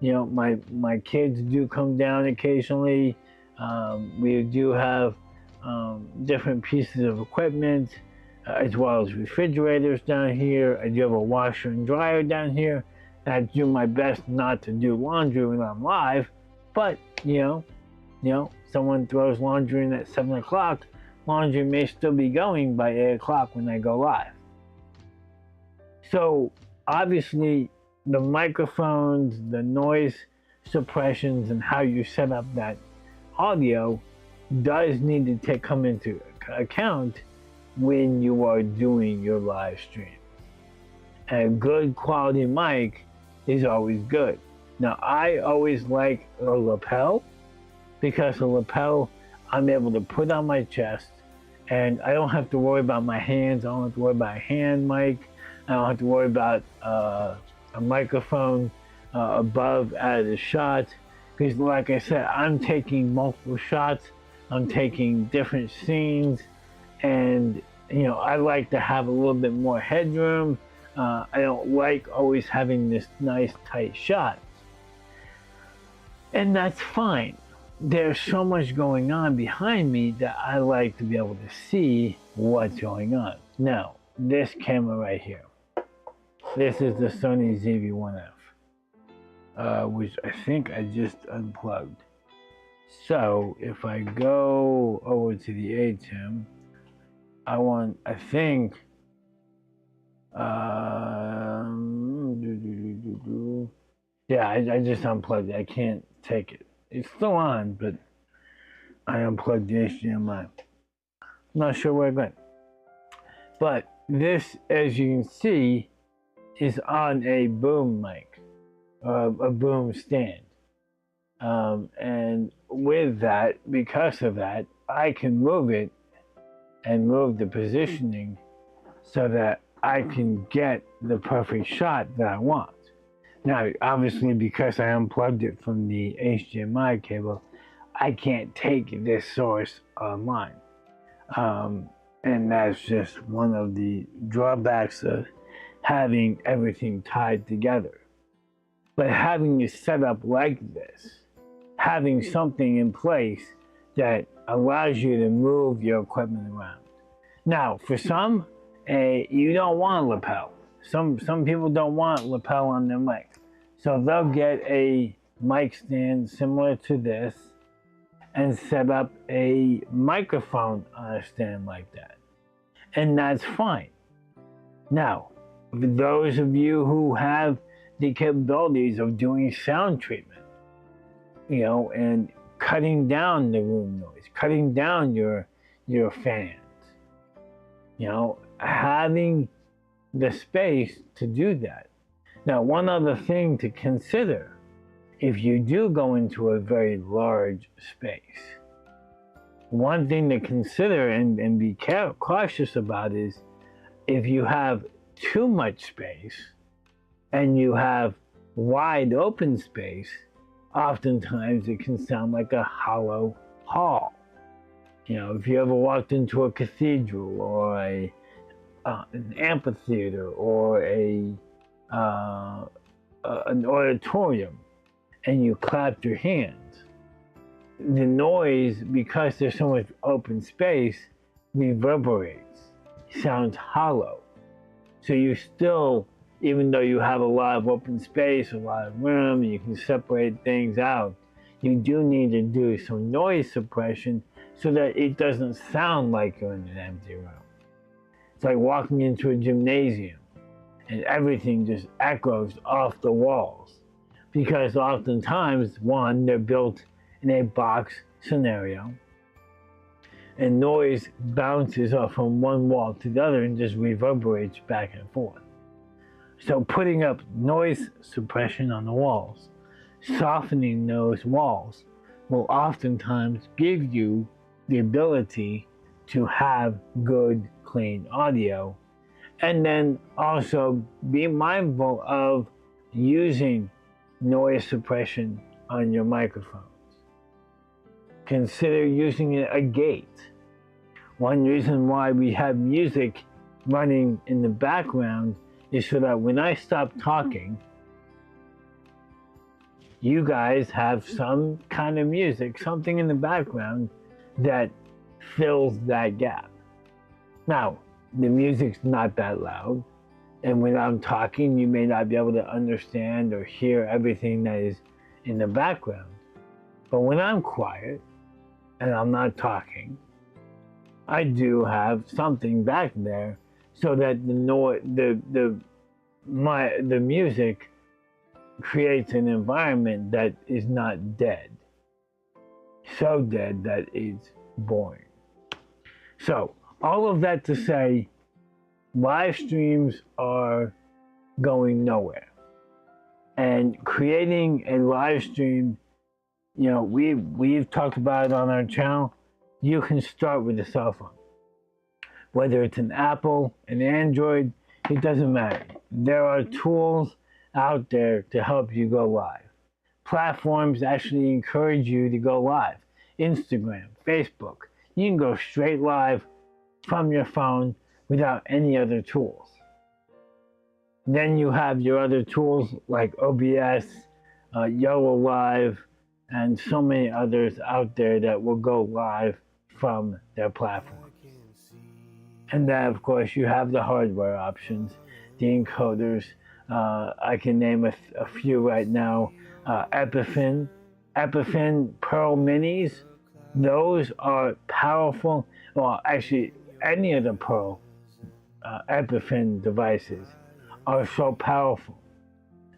my kids do come down occasionally. We do have different pieces of equipment, as well as refrigerators down here. I do have a washer and dryer down here. I do my best not to do laundry when I'm live, but someone throws laundry in at 7 o'clock, laundry may still be going by 8 o'clock when I go live. So obviously the microphones, the noise suppressions, and how you set up that audio does need to come into account when you are doing your live stream. A good quality mic is always good. Now, I always like a lapel, because a lapel I'm able to put on my chest and I don't have to worry about my hands. I don't have to worry about a hand mic. I don't have to worry about a microphone above out of the shot. Because like I said, I'm taking multiple shots. I'm taking different scenes, and I like to have a little bit more headroom. I don't like always having this nice tight shot. And that's fine. There's so much going on behind me that I like to be able to see what's going on. Now, this camera right here. This is the Sony ZV-1F, which I think I just unplugged. So if I go over to the ATEM, I think, yeah, I just unplugged it. I can't take it. It's still on, but I unplugged the HDMI. I'm not sure where it went. But this, as you can see, is on a boom mic, a boom stand. And with that, because of that, I can move it and move the positioning so that I can get the perfect shot that I want. Now, obviously, because I unplugged it from the HDMI cable, I can't take this source online. And that's just one of the drawbacks of having everything tied together. But having it set up like this, having something in place that allows you to move your equipment around. Now, for some, you don't want a lapel. Some people don't want lapel on their mic. So they'll get a mic stand similar to this and set up a microphone on a stand like that. And that's fine. Now, for those of you who have the capabilities of doing sound treatment, and cutting down the room noise, cutting down your fans, having the space to do that. Now, one other thing to consider, if you do go into a very large space, one thing to consider and be cautious about is if you have too much space and you have wide open space, oftentimes it can sound like a hollow hall. If you ever walked into a cathedral or an amphitheater or an auditorium and you clapped your hands, the noise, because there's so much open space, reverberates, sounds hollow. So you still, even though you have a lot of open space, a lot of room, and you can separate things out, you do need to do some noise suppression so that it doesn't sound like you're in an empty room. It's like walking into a gymnasium and everything just echoes off the walls. Because oftentimes, one, they're built in a box scenario, and noise bounces off from one wall to the other and just reverberates back and forth. So putting up noise suppression on the walls, softening those walls, will oftentimes give you the ability to have good, clean audio. And then also be mindful of using noise suppression on your microphones. Consider using a gate. One reason why we have music running in the background is so that when I stop talking, you guys have some kind of music, something in the background that fills that gap. Now, the music's not that loud, and when I'm talking, you may not be able to understand or hear everything that is in the background. But when I'm quiet and I'm not talking, I do have something back there so that the music creates an environment that is not dead. So dead that it's boring. So, all of that to say, live streams are going nowhere. And creating a live stream, we've talked about it on our channel. You can start with a cell phone. Whether it's an Apple, an Android, it doesn't matter. There are tools out there to help you go live. Platforms actually encourage you to go live. Instagram, Facebook, you can go straight live from your phone without any other tools. Then you have your other tools like OBS, Yellow Live, and so many others out there that will go live from their platforms. And then, of course, you have the hardware options, the encoders. I can name a few right now. Epiphin Pearl Minis. Those are powerful. Well, actually, any of the Pearl Epiphin devices are so powerful.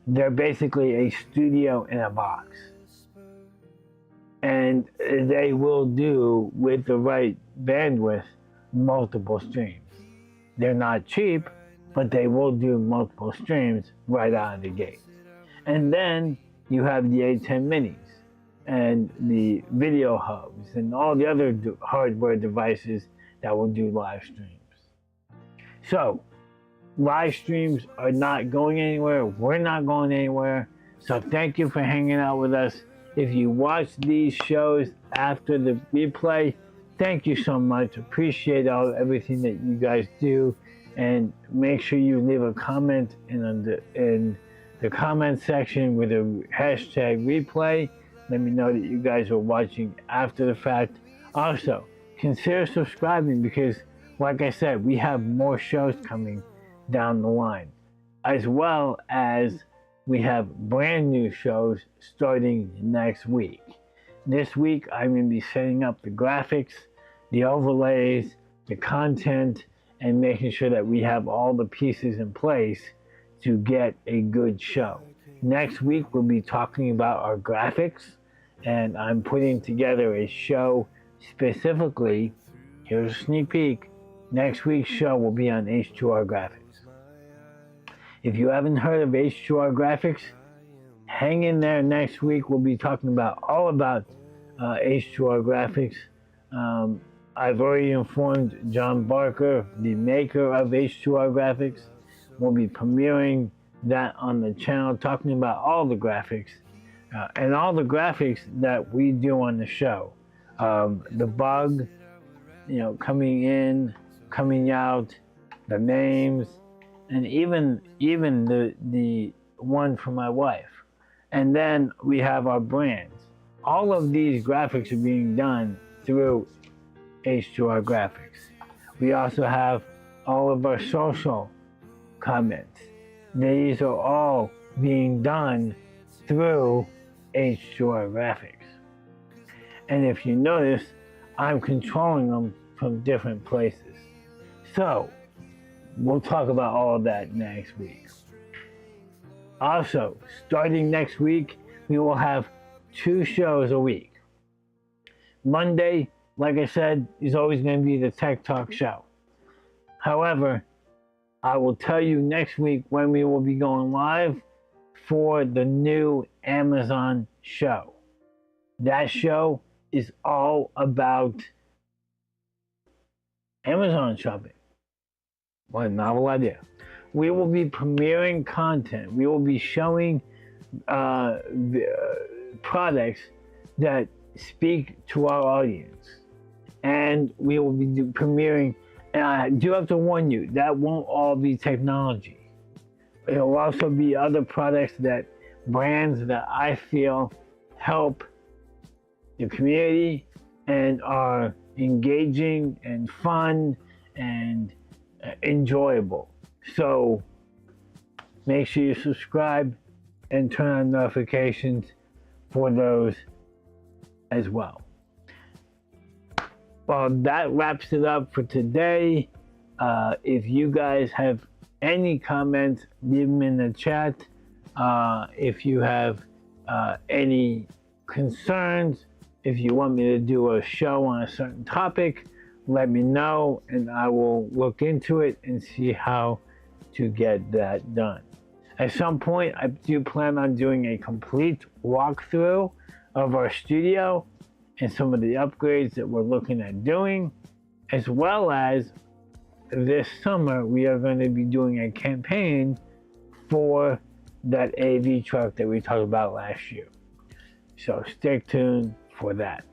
They're basically a studio in a box. And they will do, with the right bandwidth, multiple streams. They're not cheap, but they will do multiple streams right out of the gate. And then you have the A10 minis and the video hubs and all the other hardware devices that will do live streams. So, live streams are not going anywhere. We're not going anywhere. So thank you for hanging out with us. If you watch these shows after the replay, thank you so much. Appreciate everything that you guys do. And make sure you leave a comment in the comment section with a hashtag replay. Let me know that you guys are watching after the fact. Also, consider subscribing because, like I said, we have more shows coming down the line, as well as we have brand new shows starting next week. This week, I'm going to be setting up the graphics, the overlays, the content, and making sure that we have all the pieces in place to get a good show. Next week, we'll be talking about our graphics, and I'm putting together a show specifically. Here's a sneak peek. Next week's show will be on H2R graphics. If you haven't heard of H2R graphics, hang in there. Next week we'll be talking all about H2R graphics. I've already informed John Barker, the maker of H2R graphics. We'll be premiering that on the channel, talking about all the graphics and all the graphics that we do on the show. The bug, coming in, coming out, the names, and even the one for my wife. And then we have our brands. All of these graphics are being done through H2R graphics. We also have all of our social comments. These are all being done through H2R graphics. And if you notice, I'm controlling them from different places. So, we'll talk about all of that next week. Also, starting next week, we will have 2 shows a week. Monday, like I said, is always going to be the Tech Talk show. However, I will tell you next week when we will be going live for the new Amazon show. That show is all about Amazon shopping. What a novel idea. We will be premiering content. We will be showing products that speak to our audience. And we will be premiering, and I do have to warn you, that won't all be technology. It will also be other products brands that I feel help the community and are engaging and fun and enjoyable. So make sure you subscribe and turn on notifications for those as well. Well, that wraps it up for today. If you guys have any comments, leave them in the chat. If you have any concerns, if you want me to do a show on a certain topic, let me know and I will look into it and see how to get that done. At some point, I do plan on doing a complete walkthrough of our studio and some of the upgrades that we're looking at doing, as well as this summer we are going to be doing a campaign for that AV truck that we talked about last year. So stay tuned for that.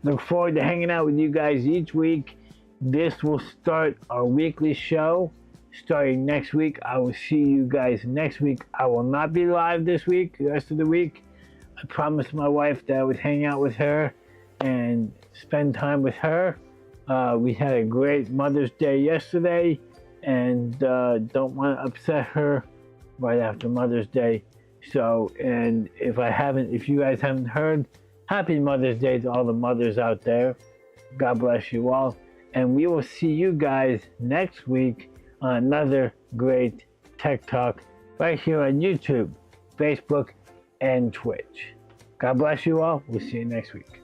Look forward to hanging out with you guys each week. This will start our weekly show starting next week. I will see you guys next week. I will not be live this week, the rest of the week. I promised my wife that I would hang out with her and spend time with her. We had a great Mother's Day yesterday, and don't want to upset her right after Mother's Day. So, and if you guys haven't heard, happy Mother's Day to all the mothers out there. God bless you all. And we will see you guys next week on another great Tech Talk right here on YouTube, Facebook, and Twitch. God bless you all. We'll see you next week.